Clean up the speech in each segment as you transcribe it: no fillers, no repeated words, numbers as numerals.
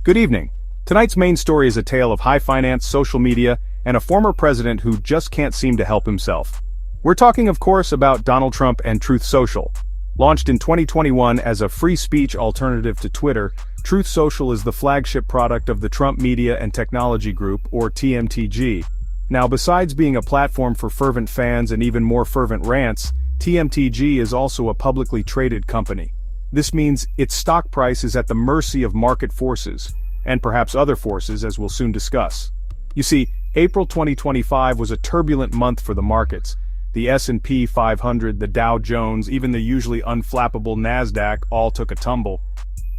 Good evening. Tonight's main story is a tale of high finance, social media, and a former president who just can't seem to help himself. We're talking, of course, about Donald Trump and Truth Social. Launched in 2021 as a free speech alternative to Twitter, Truth Social is the flagship product of the Trump Media and Technology Group, or TMTG. Now, besides being a platform for fervent fans and even more fervent rants, TMTG is also a publicly traded company. This means its stock price is at the mercy of market forces, and perhaps other forces, as we'll soon discuss. You see, April 2025 was a turbulent month for the markets. The S&P 500, the Dow Jones, even the usually unflappable NASDAQ all took a tumble.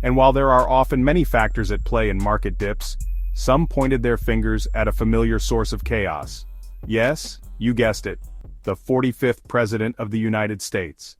And while there are often many factors at play in market dips, some pointed their fingers at a familiar source of chaos. Yes, you guessed it, the 45th President of the United States.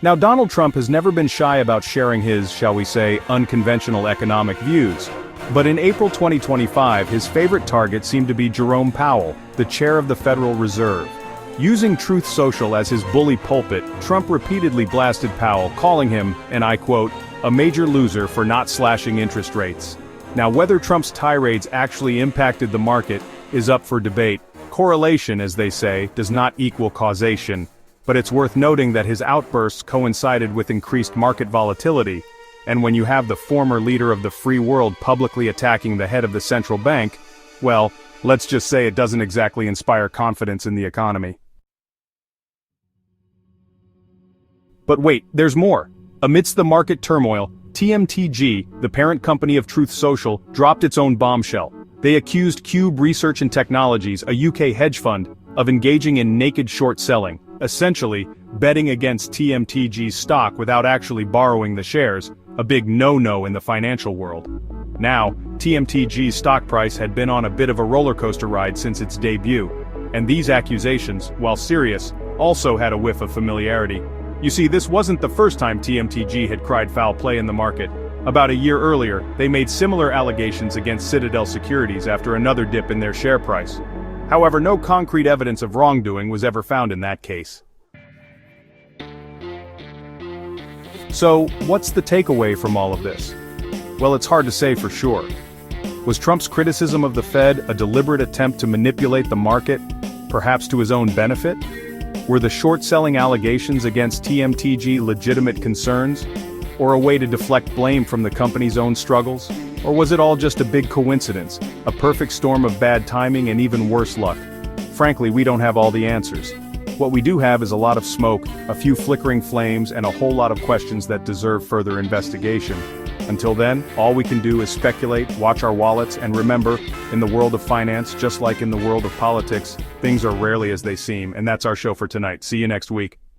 Now, Donald Trump has never been shy about sharing his, shall we say, unconventional economic views. But in April 2025, his favorite target seemed to be Jerome Powell, the chair of the Federal Reserve. Using Truth Social as his bully pulpit, Trump repeatedly blasted Powell, calling him, and I quote, a major loser for not slashing interest rates. Now, whether Trump's tirades actually impacted the market is up for debate. Correlation, as they say, does not equal causation. But it's worth noting that his outbursts coincided with increased market volatility, and when you have the former leader of the free world publicly attacking the head of the central bank, well, let's just say it doesn't exactly inspire confidence in the economy. But wait, there's more. Amidst the market turmoil, TMTG, the parent company of Truth Social, dropped its own bombshell. They accused Cube Research and Technologies, a UK hedge fund, of engaging in naked short selling, essentially betting against TMTG's stock without actually borrowing the shares, a big no-no in the financial world. Now, TMTG's stock price had been on a bit of a roller coaster ride since its debut, and these accusations, while serious, also had a whiff of familiarity. You see, this wasn't the first time TMTG had cried foul play in the market. About a year earlier, they made similar allegations against Citadel Securities after another dip in their share price. However, no concrete evidence of wrongdoing was ever found in that case. So, what's the takeaway from all of this? Well, it's hard to say for sure. Was Trump's criticism of the Fed a deliberate attempt to manipulate the market, perhaps to his own benefit? Were the short-selling allegations against TMTG legitimate concerns, or a way to deflect blame from the company's own struggles? Or was it all just a big coincidence, a perfect storm of bad timing and even worse luck? Frankly, we don't have all the answers. What we do have is a lot of smoke, a few flickering flames, and a whole lot of questions that deserve further investigation. Until then, all we can do is speculate, watch our wallets, and remember, in the world of finance, just like in the world of politics, things are rarely as they seem, and that's our show for tonight. See you next week.